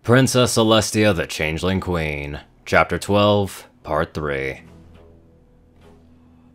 Princess Celestia the Changeling Queen, Chapter 12, Part 3.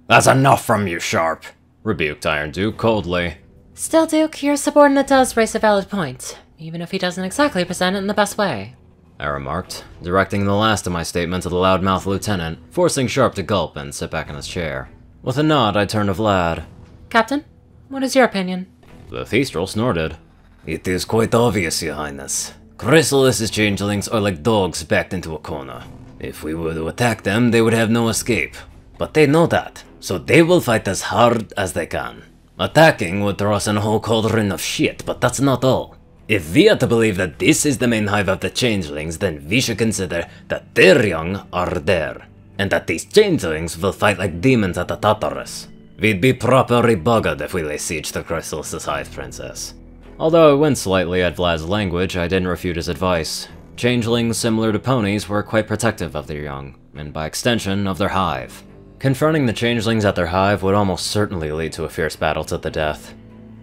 "That's enough from you, Sharp," rebuked Iron Duke coldly. "Still, Duke, your subordinate does raise a valid point, even if he doesn't exactly present it in the best way," I remarked, directing the last of my statement to the loudmouthed lieutenant, forcing Sharp to gulp and sit back in his chair. With a nod, I turned to Vlad. "Captain, what is your opinion?" The Thestral snorted. "It is quite obvious, Your Highness. Chrysalis's changelings are like dogs backed into a corner. If we were to attack them, they would have no escape. But they know that, so they will fight as hard as they can. Attacking would throw us in a whole cauldron of shit, but that's not all. If we are to believe that this is the main hive of the changelings, then we should consider that their young are there, and that these changelings will fight like demons at the Tartarus. We'd be properly buggered if we lay siege to Chrysalis's hive, Princess." Although I winced slightly at Vlad's language, I didn't refute his advice. Changelings, similar to ponies, were quite protective of their young, and by extension, of their hive. Confronting the changelings at their hive would almost certainly lead to a fierce battle to the death.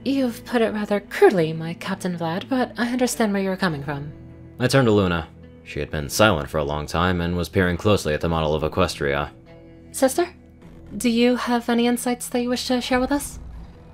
"You've put it rather crudely, my Captain Vlad, but I understand where you're coming from." I turned to Luna. She had been silent for a long time and was peering closely at the model of Equestria. "Sister, do you have any insights that you wish to share with us?"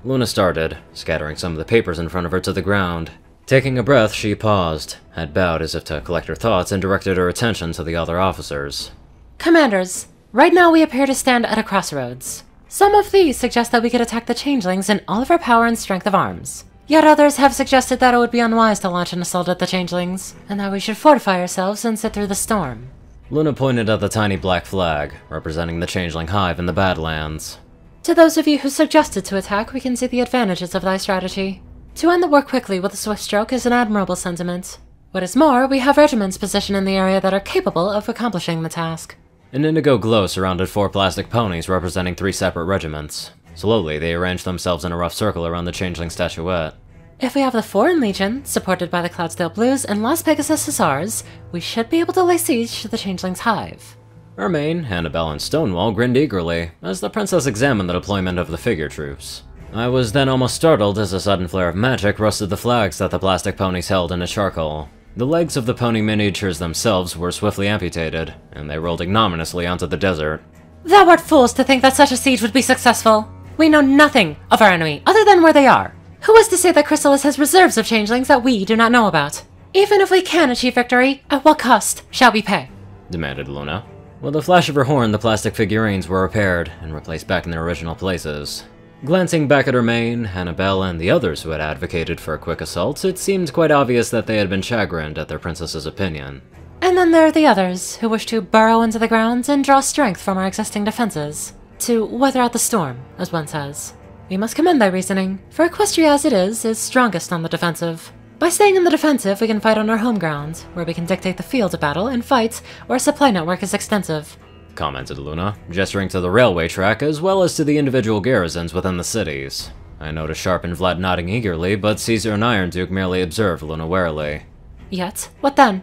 Luna started, scattering some of the papers in front of her to the ground. Taking a breath, she paused, had bowed as if to collect her thoughts, and directed her attention to the other officers. "Commanders, right now we appear to stand at a crossroads. Some of these suggest that we could attack the changelings in all of our power and strength of arms. Yet others have suggested that it would be unwise to launch an assault at the changelings, and that we should fortify ourselves and sit through the storm." Luna pointed at the tiny black flag, representing the changeling hive in the Badlands. "To those of you who suggested to attack, we can see the advantages of thy strategy. To end the war quickly with a swift stroke is an admirable sentiment. What is more, we have regiments positioned in the area that are capable of accomplishing the task." An indigo glow surrounded 4 plastic ponies representing 3 separate regiments. Slowly, they arranged themselves in a rough circle around the changeling statuette. "If we have the Foreign Legion, supported by the Cloudsdale Blues and Las Pegasus Hussars, we should be able to lay siege to the changeling's hive." Ermaine, Hannibal, and Stonewall grinned eagerly as the princess examined the deployment of the figure troops. I was then almost startled as a sudden flare of magic rusted the flags that the plastic ponies held in a charcoal. The legs of the pony miniatures themselves were swiftly amputated, and they rolled ignominiously onto the desert. "Thou art fools to think that such a siege would be successful. We know nothing of our enemy other than where they are. Who is to say that Chrysalis has reserves of changelings that we do not know about? Even if we can achieve victory, at what cost shall we pay?" demanded Luna. With a flash of her horn, the plastic figurines were repaired and replaced back in their original places. Glancing back at Ermaine, Hannibal, and the others who had advocated for a quick assault, it seemed quite obvious that they had been chagrined at their princess's opinion. "And then there are the others, who wish to burrow into the ground and draw strength from our existing defenses. To weather out the storm, as one says. We must commend thy reasoning, for Equestria as it is strongest on the defensive. By staying in the defensive, we can fight on our home ground, where we can dictate the field of battle and fight where our supply network is extensive," commented Luna, gesturing to the railway track as well as to the individual garrisons within the cities. I noticed Sharp and Vlad nodding eagerly, but Caesar and Iron Duke merely observed Luna warily. "Yet, what then?"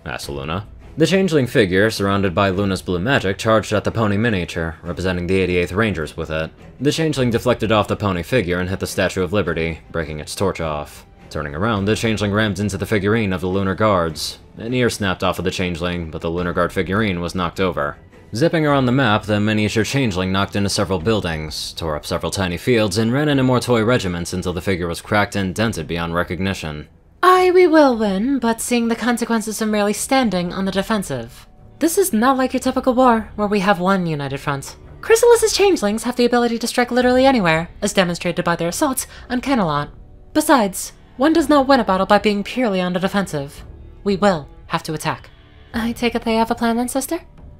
asked Luna. The changeling figure, surrounded by Luna's blue magic, charged at the pony miniature, representing the 88th Rangers with it. The changeling deflected off the pony figure and hit the Statue of Liberty, breaking its torch off. Turning around, the changeling rammed into the figurine of the Lunar Guards. An ear snapped off of the changeling, but the Lunar Guard figurine was knocked over. Zipping around the map, the miniature changeling knocked into several buildings, tore up several tiny fields, and ran into more toy regiments until the figure was cracked and dented beyond recognition. "Aye, we will win, but seeing the consequences of merely standing on the defensive. This is not like your typical war, where we have one united front. Chrysalis's changelings have the ability to strike literally anywhere, as demonstrated by their assaults on Camelot. Besides, one does not win a battle by being purely on the defensive. We will have to attack." "I take it they have a plan then, sister?"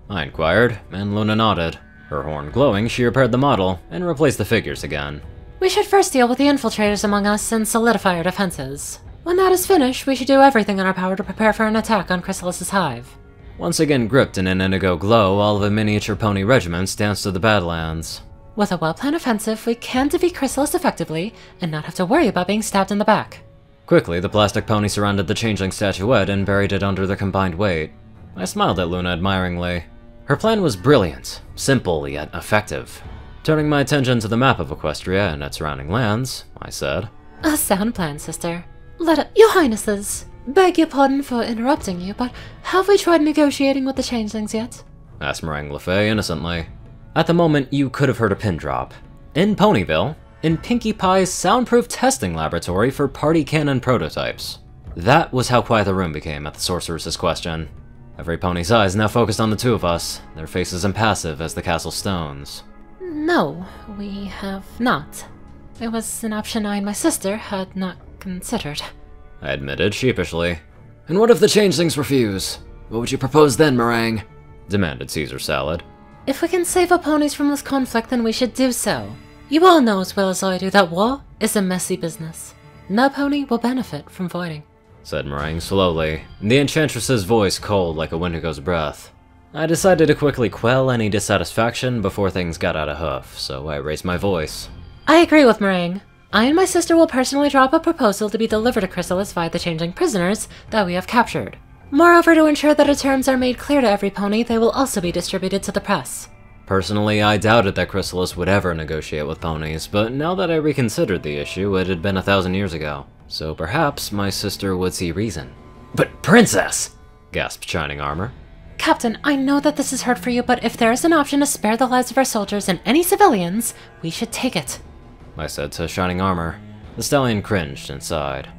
I inquired, and Luna nodded. Her horn glowing, she repaired the model, and replaced the figures again. "We should first deal with the infiltrators among us and solidify our defenses. When that is finished, we should do everything in our power to prepare for an attack on Chrysalis's hive." Once again gripped in an indigo glow, all of the miniature pony regiments danced to the Badlands. "With a well-planned offensive, we can defeat Chrysalis effectively and not have to worry about being stabbed in the back." Quickly, the plastic pony surrounded the changeling statuette and buried it under their combined weight. I smiled at Luna admiringly. Her plan was brilliant, simple yet effective. Turning my attention to the map of Equestria and its surrounding lands, I said, "A sound plan, sister. Let Your Highnesses, Beg your pardon for interrupting you, but have we tried negotiating with the Changelings yet? Asked Meringue LeFay innocently. At the moment, you could have heard a pin drop. In Ponyville, in Pinkie Pie's soundproof testing laboratory for party cannon prototypes. That was how quiet the room became at the sorceress's question. Every pony's eyes now focused on the two of us, their faces impassive as the castle stones. No, we have not. It was an option I and my sister had not considered. I admitted sheepishly. And what if the Changelings refuse? What would you propose then, Meringue? Demanded Caesar Salad. If we can save our ponies from this conflict, then we should do so. You all know as well as I do that war is a messy business. No pony will benefit from fighting, said Meringue slowly, the Enchantress's voice cold like a Wendigo's breath. I decided to quickly quell any dissatisfaction before things got out of hoof, so I raised my voice. I agree with Meringue. I and my sister will personally drop a proposal to be delivered to Chrysalis via the Changeling prisoners that we have captured. Moreover, to ensure that our terms are made clear to every pony, they will also be distributed to the press. Personally, I doubted that Chrysalis would ever negotiate with ponies, but now that I reconsidered the issue, it had been 1,000 years ago. So perhaps my sister would see reason. But Princess! Gasped Shining Armor. Captain, I know that this is hard for you, but if there is an option to spare the lives of our soldiers and any civilians, we should take it, I said to Shining Armor. The stallion cringed and sighed.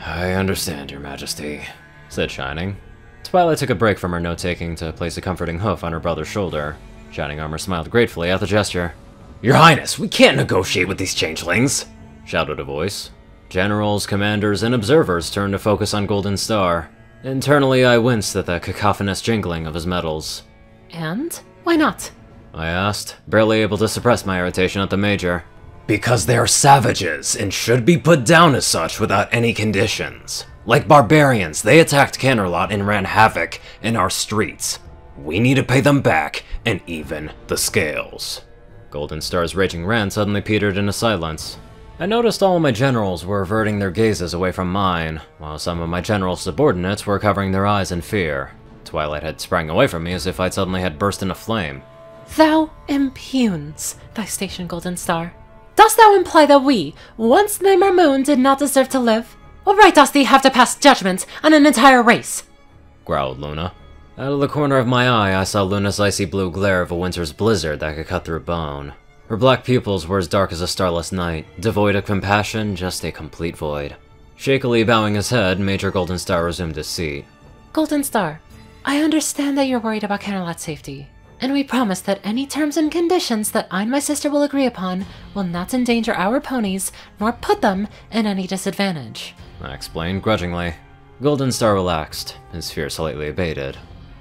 I understand, Your Majesty, said Shining. Twilight took a break from her note-taking to place a comforting hoof on her brother's shoulder. Shining Armor smiled gratefully at the gesture. Your Highness, we can't negotiate with these changelings, shouted a voice. Generals, commanders, and observers turned to focus on Golden Star. Internally, I winced at the cacophonous jingling of his metals. And? Why not? I asked, barely able to suppress my irritation at the Major. Because they are savages, and should be put down as such without any conditions. Like barbarians, they attacked Canterlot and ran havoc in our streets. We need to pay them back, and even the scales. Golden Star's raging rant suddenly petered into silence. I noticed all of my generals were averting their gazes away from mine, while some of my general subordinates were covering their eyes in fear. Twilight had sprang away from me as if I'd suddenly had burst into flame. Thou impugns thy station, Golden Star. Dost thou imply that we, once named our moon, did not deserve to live? What right dost thee have to pass judgment on an entire race? Growled Luna. Out of the corner of my eye, I saw Luna's icy blue glare of a winter's blizzard that could cut through bone. Her black pupils were as dark as a starless night, devoid of compassion, just a complete void. Shakily bowing his head, Major Golden Star resumed his seat. Golden Star, I understand that you're worried about Canterlot's safety, and we promise that any terms and conditions that I and my sister will agree upon will not endanger our ponies, nor put them in any disadvantage, I explained grudgingly. Golden Star relaxed, his fear slightly abated.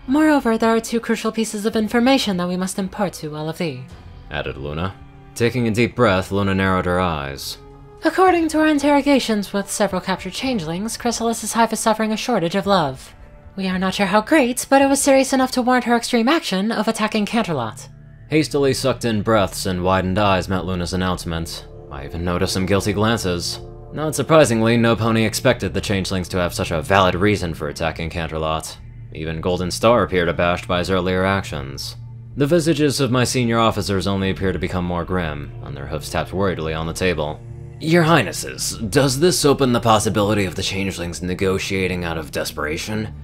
Moreover, there are two crucial pieces of information that we must impart to all of thee, added Luna. Taking a deep breath, Luna narrowed her eyes. According to our interrogations with several captured changelings, Chrysalis' hive is suffering a shortage of love. We are not sure how great, but it was serious enough to warrant her extreme action of attacking Canterlot. Hastily sucked in breaths and widened eyes met Luna's announcement. I even noticed some guilty glances. Not surprisingly, no pony expected the changelings to have such a valid reason for attacking Canterlot. Even Golden Star appeared abashed by his earlier actions. The visages of my senior officers only appeared to become more grim, and their hoofs tapped worriedly on the table. Your Highnesses, does this open the possibility of the changelings negotiating out of desperation?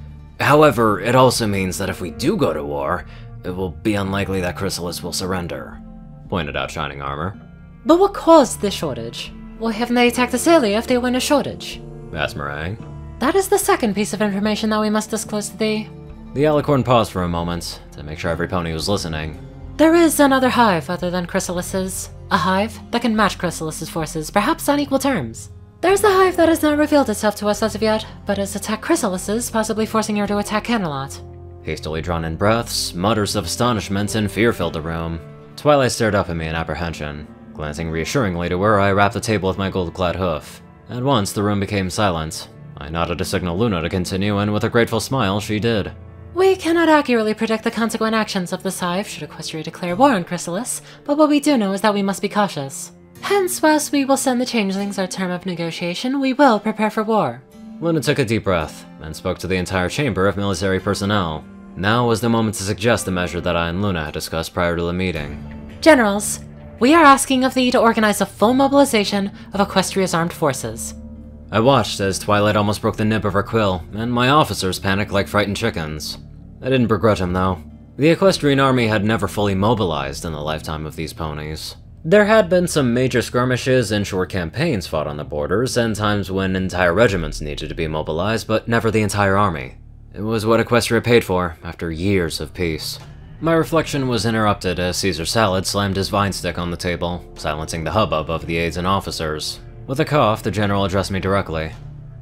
However, it also means that if we do go to war, it will be unlikely that Chrysalis will surrender, pointed out Shining Armor. But what caused this shortage? Why haven't they attacked Acelia if they were in a shortage? Asked Meringue. That is the second piece of information that we must disclose to thee. The Alicorn paused for a moment, to make sure every pony was listening. There is another hive other than Chrysalis's. A hive that can match Chrysalis's forces, perhaps on equal terms. There's the hive that has not revealed itself to us as of yet, but has attacked Chrysalis's, possibly forcing her to attack Canterlot. Hastily drawn in breaths, mutters of astonishment and fear filled the room. Twilight stared up at me in apprehension. Glancing reassuringly to her, I rapped the table with my gold-clad hoof. At once, the room became silent. I nodded to signal Luna to continue, and with a grateful smile, she did. We cannot accurately predict the consequent actions of this hive should Equestria declare war on Chrysalis, but what we do know is that we must be cautious. Hence, whilst we will send the changelings our term of negotiation, we will prepare for war. Luna took a deep breath, and spoke to the entire chamber of military personnel. Now was the moment to suggest the measure that I and Luna had discussed prior to the meeting. Generals, we are asking of thee to organize a full mobilization of Equestria's armed forces. I watched as Twilight almost broke the nib of her quill, and my officers panicked like frightened chickens. I didn't begrudge him, though. The equestrian army had never fully mobilized in the lifetime of these ponies. There had been some major skirmishes and short campaigns fought on the borders, and times when entire regiments needed to be mobilized, but never the entire army. It was what Equestria paid for, after years of peace. My reflection was interrupted as Caesar Salad slammed his vine stick on the table, silencing the hubbub of the aides and officers. With a cough, the general addressed me directly.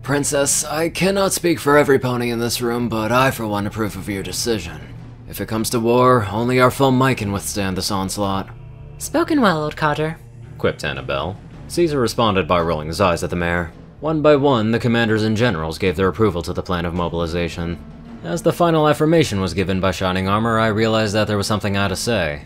Princess, I cannot speak for every pony in this room, but I for one approve of your decision. If it comes to war, only our full might can withstand this onslaught. Spoken well, old codger, Quipped Annabelle. Caesar responded by rolling his eyes at the mayor. One by one, the commanders and generals gave their approval to the plan of mobilization. As the final affirmation was given by Shining Armor, I realized that there was something I had to say.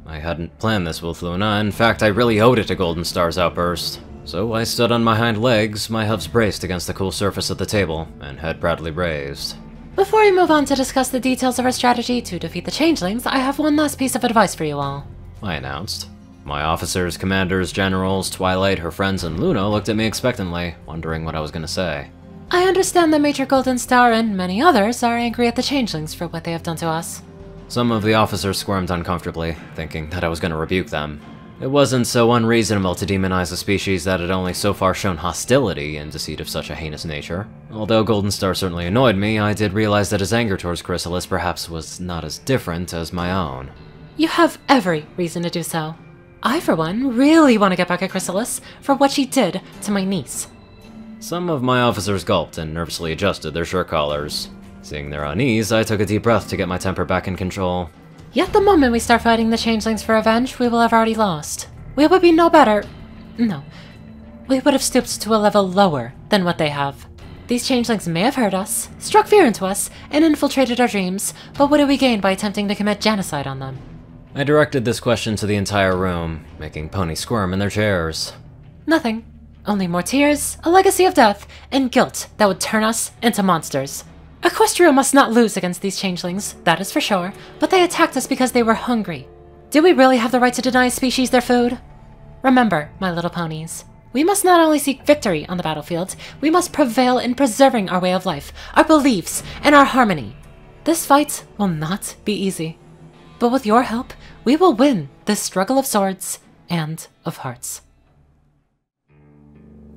I hadn't planned this with Luna, in fact I really owed it to Golden Star's outburst. So I stood on my hind legs, my hooves braced against the cool surface of the table, and head proudly raised. Before we move on to discuss the details of our strategy to defeat the Changelings, I have one last piece of advice for you all, I announced. My officers, commanders, generals, Twilight, her friends, and Luna looked at me expectantly, wondering what I was going to say. I understand that Major Golden Star and many others are angry at the Changelings for what they have done to us. Some of the officers squirmed uncomfortably, thinking that I was going to rebuke them. It wasn't so unreasonable to demonize a species that had only so far shown hostility in deceit of such a heinous nature. Although Golden Star certainly annoyed me, I did realize that his anger towards Chrysalis perhaps was not as different as my own. You have every reason to do so. I, for one, really want to get back at Chrysalis for what she did to my niece. Some of my officers gulped and nervously adjusted their shirt collars. Seeing their unease, I took a deep breath to get my temper back in control. Yet the moment we start fighting the Changelings for revenge, we will have already lost. We would be no better. No. We would have stooped to a level lower than what they have. These Changelings may have hurt us, struck fear into us, and infiltrated our dreams, but what do we gain by attempting to commit genocide on them? I directed this question to the entire room, making ponies squirm in their chairs. Nothing. Only more tears, a legacy of death, and guilt that would turn us into monsters. Equestria must not lose against these Changelings, that is for sure, but they attacked us because they were hungry. Do we really have the right to deny a species their food? Remember, my little ponies, we must not only seek victory on the battlefield, we must prevail in preserving our way of life, our beliefs, and our harmony. This fight will not be easy, but with your help, we will win this struggle of swords and of hearts.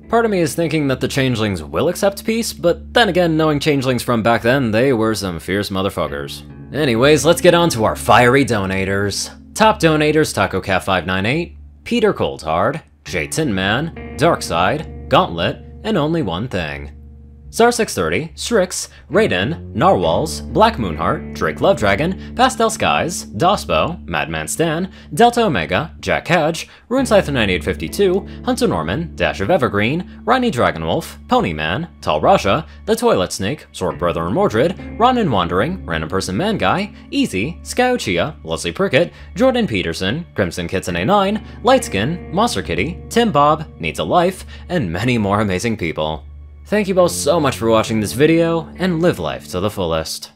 Part of me is thinking that the Changelings will accept peace, but then again, knowing Changelings from back then, they were some fierce motherfuckers. Anyways, let's get on to our fiery donators. Top donators: TacoCat598, Peter Coulthard, J Tinman, Darkside, Gauntlet, and Only One Thing. Star630, Strix, Raiden, Narwhals, Black Moonheart, Drake Lovedragon, Pastel Skies, Dospo, Madman Stan, Delta Omega, Jack Hadge, RuneScyther9852, Hunter Norman, Dash of Evergreen, Ronnie Dragonwolf, Ponyman, Tall Raja, The Toilet Snake, Sword Brother and Mordred, Ronin Wandering, Random Person Man Guy, Easy, Skyuchia, Leslie Prickett, Jordan Peterson, Crimson Kitten A9, Lightskin, Monster Kitty, Tim Bob, Needs a Life, and many more amazing people. Thank you both so much for watching this video, and live life to the fullest.